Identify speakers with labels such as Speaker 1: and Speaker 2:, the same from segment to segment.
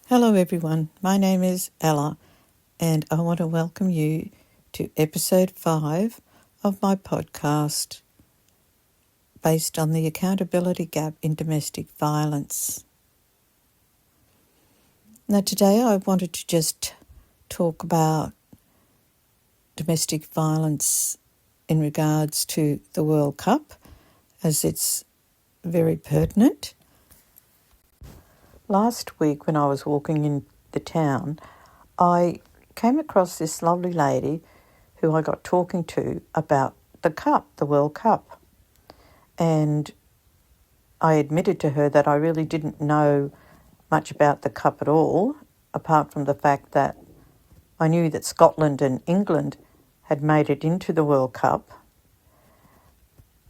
Speaker 1: Hello everyone, my name is Ella and I want to welcome you to episode 5 of my podcast based on the accountability gap in domestic violence. Now today I wanted to just talk about domestic violence in regards to the World Cup as it's very pertinent. Last week when I was walking in the town, I came across this lovely lady who I got talking to about the Cup, the World Cup. And I admitted to her that I really didn't know much about the Cup at all, apart from the fact that I knew that Scotland and England had made it into the World Cup.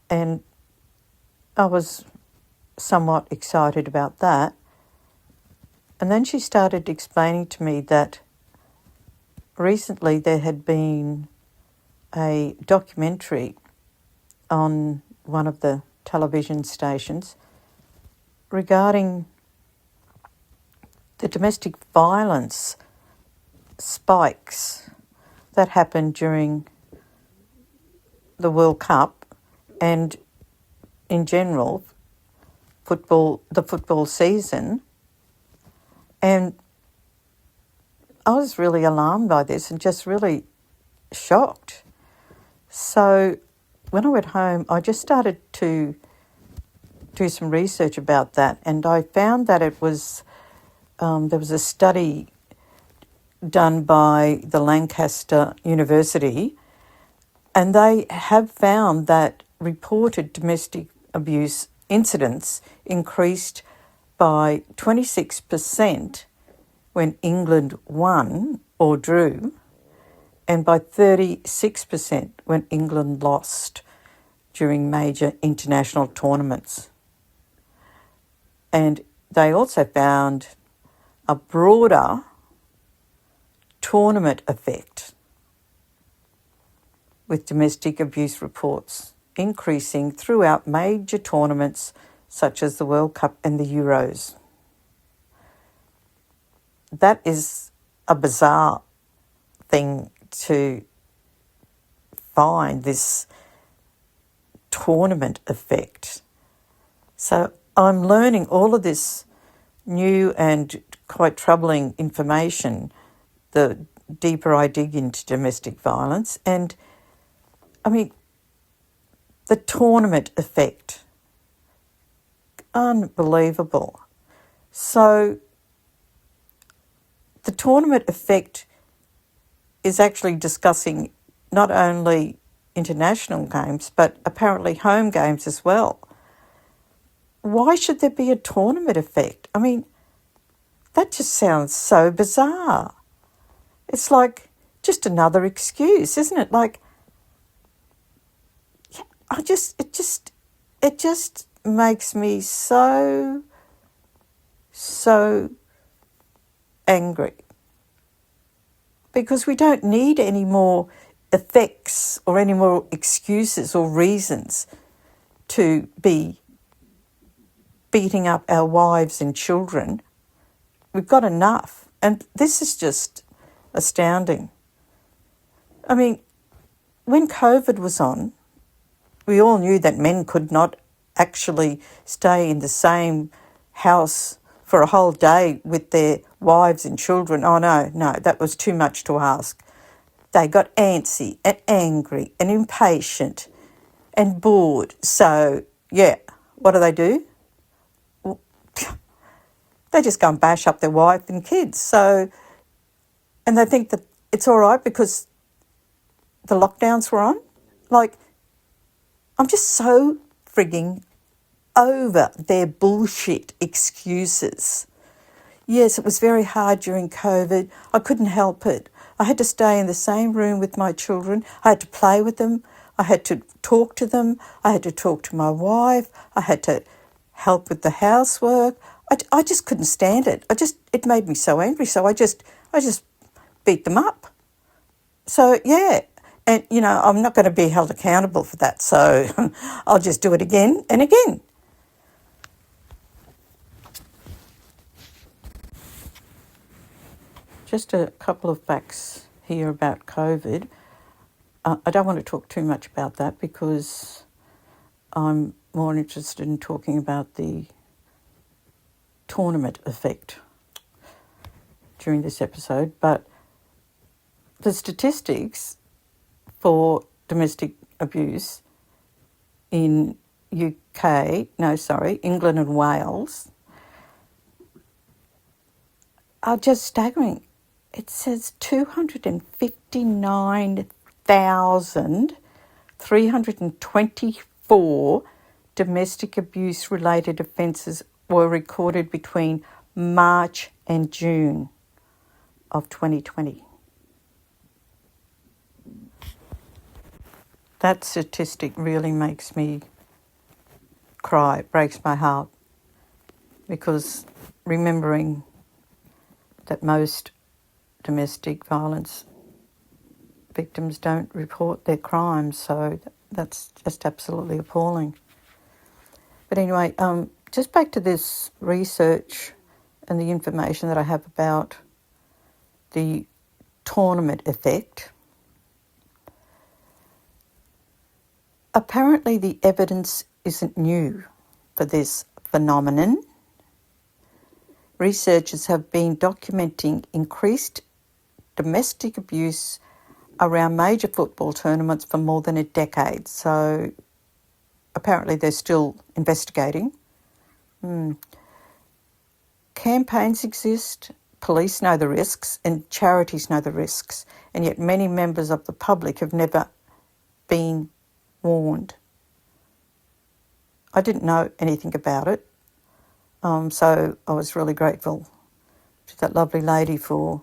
Speaker 1: And I was somewhat excited about that. And then she started explaining to me that recently there had been a documentary on one of the television stations regarding the domestic violence spikes that happened during the World Cup and in general the football season. And I was really alarmed by this and just really shocked. So when I went home, I just started to do some research about that, and I found that it was there was a study done by the Lancaster University, and they have found that reported domestic abuse incidents increased by 26% when England won or drew, and by 36% when England lost during major international tournaments. And they also found a broader tournament effect with domestic abuse reports increasing throughout major tournaments such as the World Cup and the Euros. That is a bizarre thing to find, this tournament effect. So I'm learning all of this new and quite troubling information the deeper I dig into domestic violence. And I mean, the tournament effect, unbelievable. So the tournament effect is actually discussing not only international games, but apparently home games as well. Why should there be a tournament effect? I mean, that just sounds so bizarre. It's like just another excuse, isn't it? Like, it just makes me so angry. Because we don't need any more effects or any more excuses or reasons to be beating up our wives and children. We've got enough. And this is just astounding. I mean, when COVID was on, we all knew that men could not actually stay in the same house for a whole day with their wives and children. Oh, no, that was too much to ask. They got antsy and angry and impatient and bored. So, yeah, what do? They just go and bash up their wife and kids. So, and they think that it's all right because the lockdowns were on. Like, I'm just so frigging over their bullshit excuses. Yes, it was very hard during COVID. I couldn't help it. I had to stay in the same room with my children. I had to play with them. I had to talk to them. I had to talk to my wife. I had to help with the housework. I just couldn't stand it. It made me so angry. So I just beat them up. So, yeah. And, I'm not going to be held accountable for that. So I'll just do it again and again. just a couple of facts here about COVID. I don't want to talk too much about that because I'm more interested in talking about the tournament effect during this episode. But the statistics for domestic abuse in England and Wales are just staggering. It says 259,324 domestic abuse related offences were recorded between March and June of 2020. That statistic really makes me cry. It breaks my heart because remembering that most domestic violence victims don't report their crimes, so that's just absolutely appalling. But anyway, just back to this research and the information that I have about the tournament effect. Apparently the evidence isn't new for this phenomenon. Researchers have been documenting increased domestic abuse around major football tournaments for more than a decade. So apparently they're still investigating. Campaigns exist, police know the risks, and charities know the risks, and yet many members of the public have never been warned. I didn't know anything about it, so I was really grateful to that lovely lady for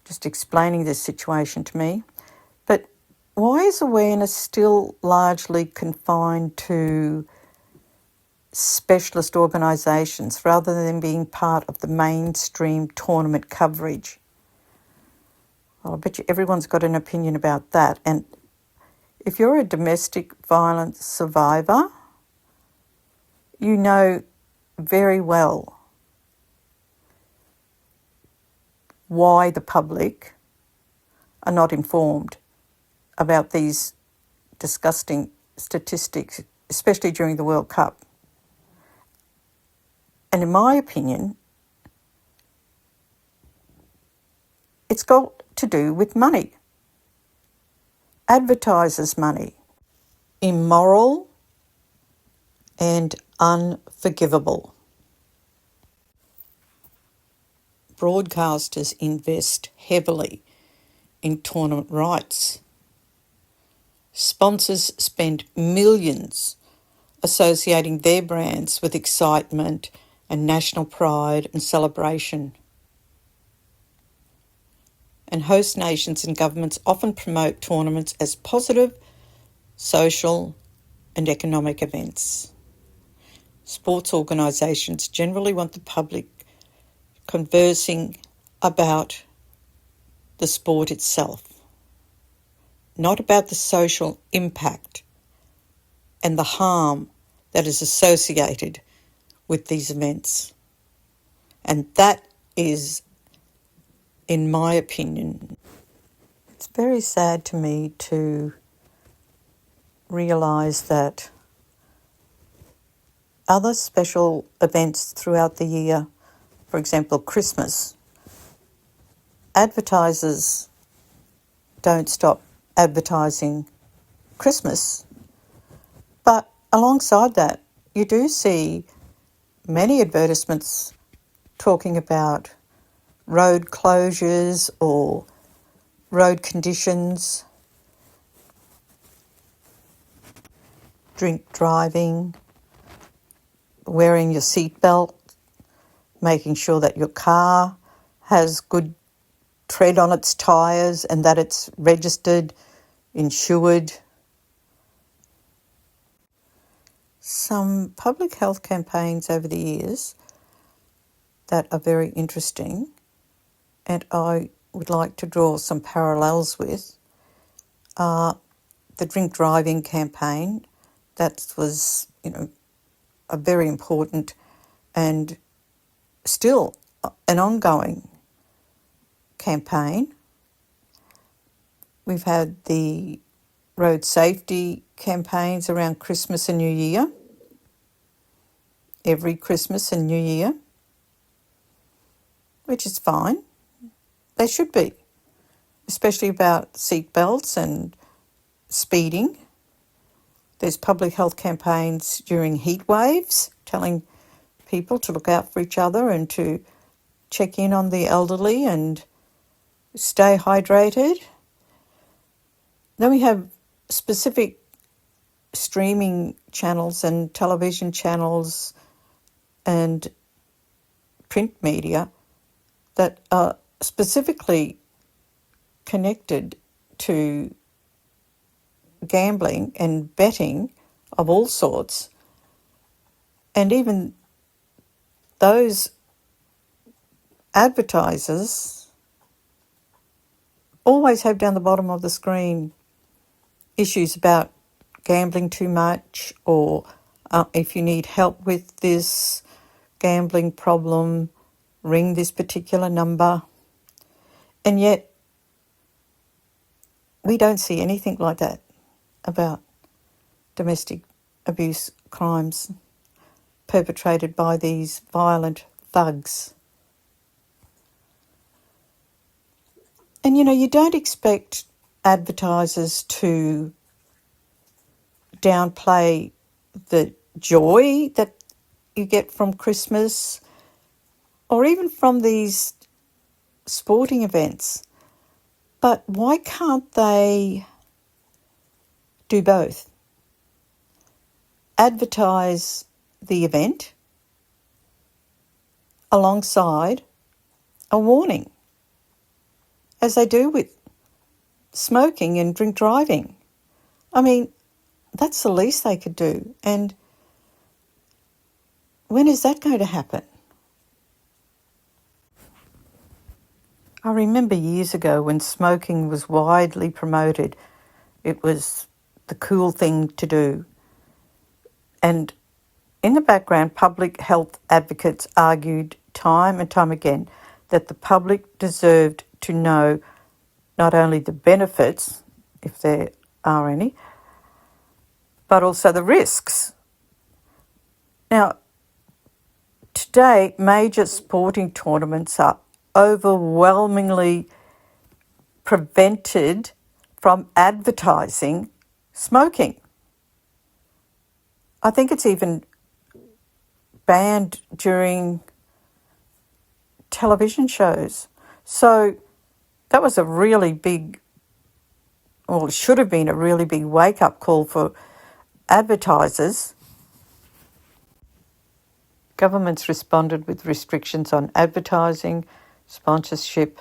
Speaker 1: just explaining this situation to me. But why is awareness still largely confined to specialist organisations rather than being part of the mainstream tournament coverage? Well, I bet you everyone's got an opinion about that. And if you're a domestic violence survivor, you know very well why the public are not informed about these disgusting statistics, especially during the World Cup. And in my opinion, it's got to do with money. Advertisers' money. Immoral and unforgivable. Broadcasters invest heavily in tournament rights. Sponsors spend millions associating their brands with excitement and national pride and celebration. And host nations and governments often promote tournaments as positive, social and economic events. Sports organisations generally want the public conversing about the sport itself, not about the social impact and the harm that is associated with these events. And that is, in my opinion, it's very sad to me to realise that other special events throughout the year, for example, Christmas, advertisers don't stop advertising Christmas. But alongside that, you do see many advertisements talking about road closures or road conditions, drink driving, wearing your seatbelt, making sure that your car has good tread on its tyres and that it's registered, insured. Some public health campaigns over the years that are very interesting and I would like to draw some parallels with are the drink driving campaign. That was, a very important and still an ongoing campaign. We've had the road safety campaigns around Christmas and New Year, every Christmas and New Year, which is fine. They should be, especially about seatbelts and speeding. There's public health campaigns during heat waves, telling people to look out for each other and to check in on the elderly and stay hydrated. Then we have specific streaming channels and television channels and print media that are specifically connected to gambling and betting of all sorts. And even those advertisers always have down the bottom of the screen issues about gambling too much, or if you need help with this gambling problem, ring this particular number. And yet we don't see anything like that about domestic abuse crimes perpetrated by these violent thugs. And you don't expect advertisers to downplay the joy that you get from Christmas or even from these sporting events. But why can't they do both? Advertise the event alongside a warning, as they do with smoking and drink driving. I mean, that's the least they could do. And when is that going to happen? I remember years ago when smoking was widely promoted. It was the cool thing to do. And in the background, public health advocates argued time and time again that the public deserved to know not only the benefits, if there are any, but also the risks. Now, today, major sporting tournaments are overwhelmingly prevented from advertising smoking. I think it's even banned during television shows. So that was a really big, or it should have been a really big wake-up call for advertisers. Governments responded with restrictions on advertising, sponsorship,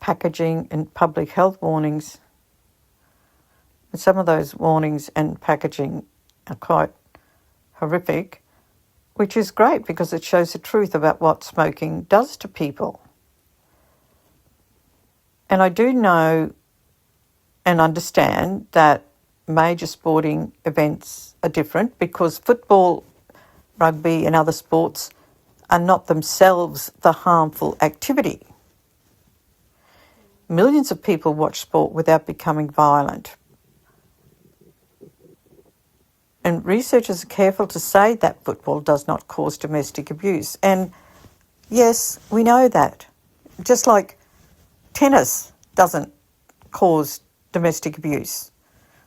Speaker 1: packaging and public health warnings. And some of those warnings and packaging are quite horrific, which is great because it shows the truth about what smoking does to people. And I do know and understand that major sporting events are different because football, rugby and other sports are not themselves the harmful activity. Millions of people watch sport without becoming violent. And researchers are careful to say that football does not cause domestic abuse. And yes, we know that. Just like tennis doesn't cause domestic abuse.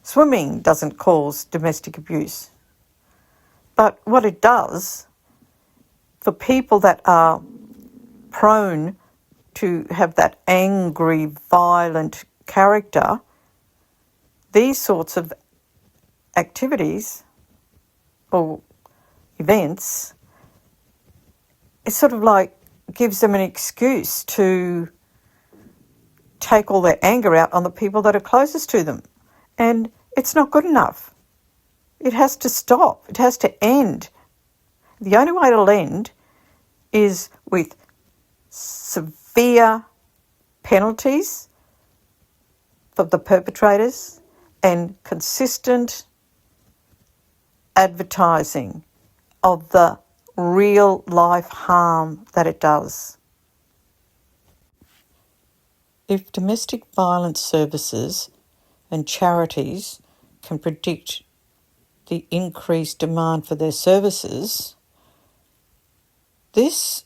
Speaker 1: Swimming doesn't cause domestic abuse. But what it does, for people that are prone to have that angry, violent character, these sorts of activities or events, it sort of like gives them an excuse to take all their anger out on the people that are closest to them. And it's not good enough. It has to stop. It has to end. The only way it'll end is with severe penalties for the perpetrators and consistent advertising of the real life harm that it does. If domestic violence services and charities can predict the increased demand for their services, this,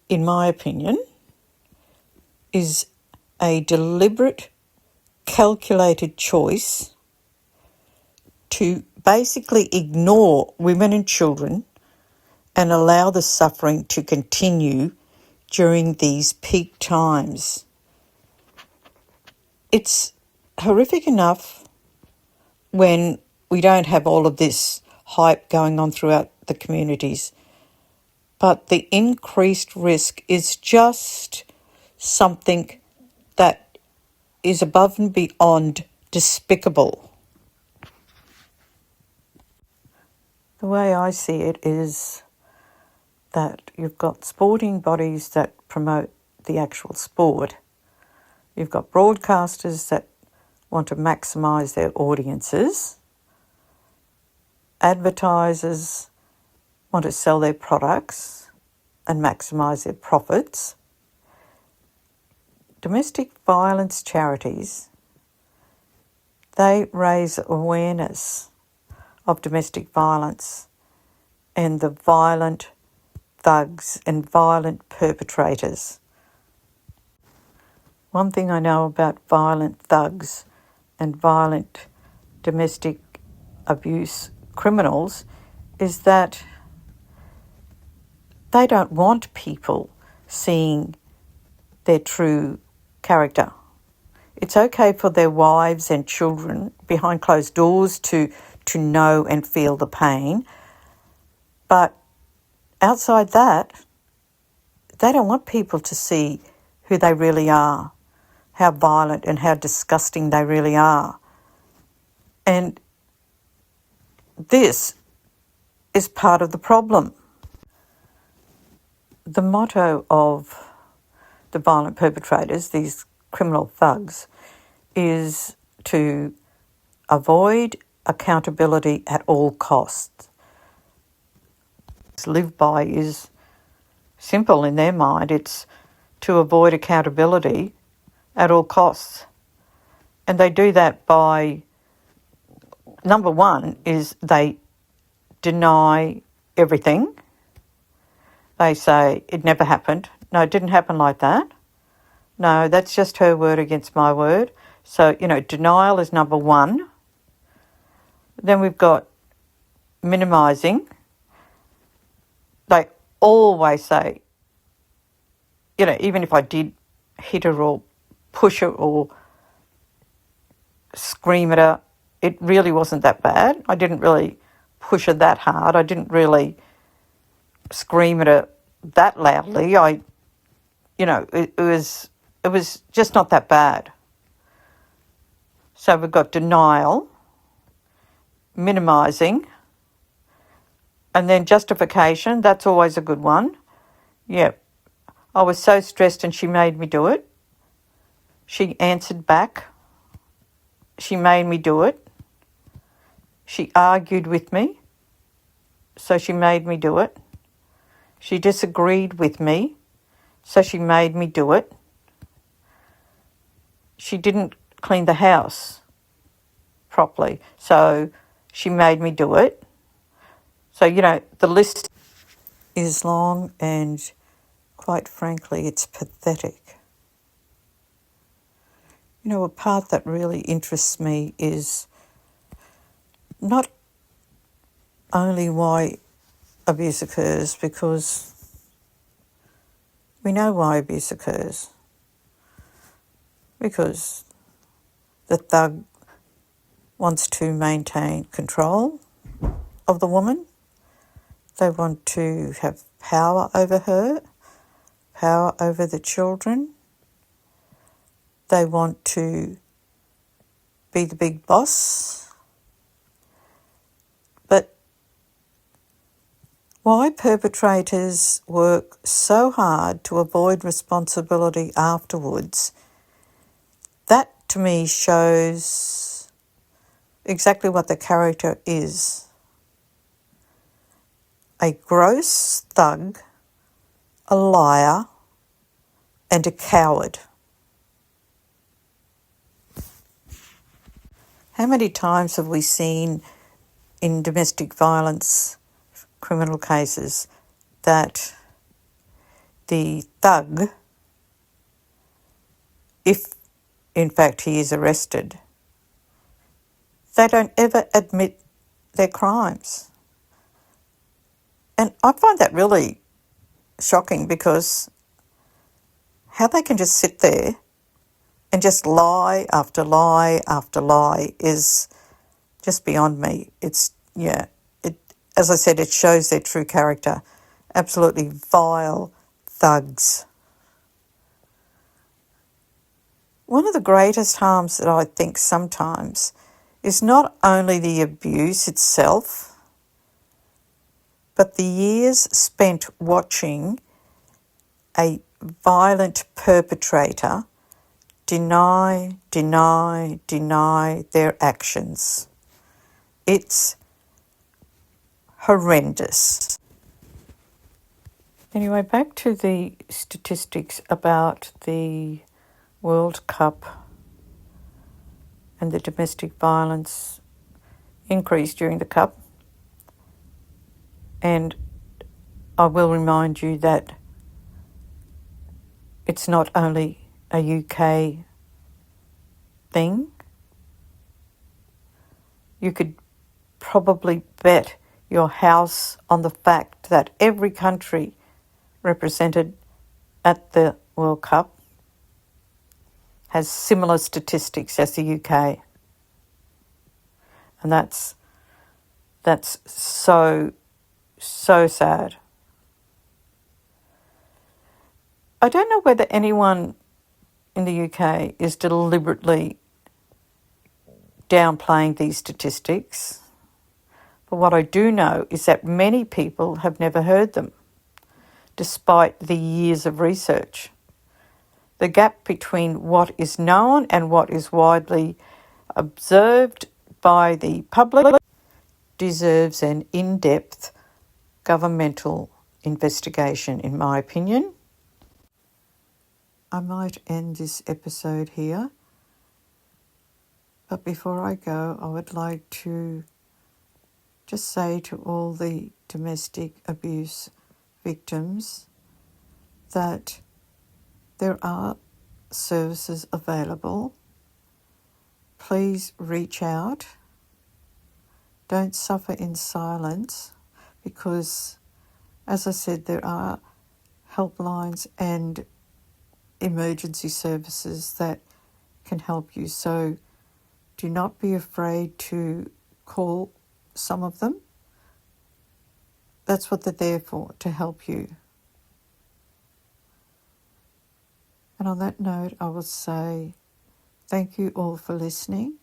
Speaker 1: in my opinion, is a deliberate, calculated choice to basically ignore women and children and allow the suffering to continue during these peak times. It's horrific enough when we don't have all of this hype going on throughout the communities, but the increased risk is just something that is above and beyond despicable. The way I see it is that you've got sporting bodies that promote the actual sport. You've got broadcasters that want to maximise their audiences. Advertisers want to sell their products and maximise their profits. Domestic violence charities, they raise awareness of domestic violence and the violent thugs and violent perpetrators. One thing I know about violent thugs and violent domestic abuse criminals is that they don't want people seeing their true character. It's okay for their wives and children behind closed doors to know and feel the pain, but outside that, they don't want people to see who they really are, how violent and how disgusting they really are. And this is part of the problem. The motto of the violent perpetrators, these criminal thugs, is to avoid accountability at all costs. Live by is simple in their mind. It's to avoid accountability at all costs. And they do that by, number one, is they deny everything. They say, it never happened. No, it didn't happen like that. No, that's just her word against my word. So, denial is number one. Then we've got minimising. They always say, even if I did hit her or push her or scream at her, it really wasn't that bad. I didn't really push her that hard. I didn't really scream at her that loudly. It was just not that bad. So we've got denial, minimising, and then justification. That's always a good one. Yeah, I was so stressed and she made me do it. She answered back. She made me do it. She argued with me, so she made me do it. She disagreed with me, so she made me do it. She didn't clean the house properly, so she made me do it. So, the list is long and, quite frankly, it's pathetic. A part that really interests me is not only why abuse occurs, because we know why abuse occurs. Because the thug wants to maintain control of the woman. They want to have power over her, power over the children. They want to be the big boss. But why perpetrators work so hard to avoid responsibility afterwards, that to me shows exactly what the character is. A gross thug, a liar, and a coward. How many times have we seen in domestic violence criminal cases that the thug, if in fact he is arrested, they don't ever admit their crimes? And I find that really shocking, because how they can just sit there and just lie after lie after lie is just beyond me. As I said, it shows their true character. Absolutely vile thugs. One of the greatest harms that I think sometimes is not only the abuse itself, but the years spent watching a violent perpetrator deny their actions. It's horrendous. Anyway, back to the statistics about the World Cup and the domestic violence increase during the Cup. And I will remind you that it's not only a UK thing. You could probably bet your house on the fact that every country represented at the World Cup has similar statistics as the UK. And that's so sad. I don't know whether anyone in the UK is deliberately downplaying these statistics, but what I do know is that many people have never heard them, despite the years of research. The gap between what is known and what is widely observed by the public deserves an in-depth governmental investigation, in my opinion. I might end this episode here, but before I go, I would like to just say to all the domestic abuse victims that there are services available. Please reach out. Don't suffer in silence, because, as I said, there are helplines and emergency services that can help you. So do not be afraid to call some of them. That's what they're there for, to help you. And on that note, I will say thank you all for listening,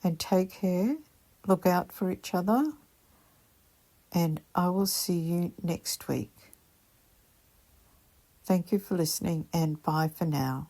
Speaker 1: and take care, look out for each other, and I will see you next week. Thank you for listening, and bye for now.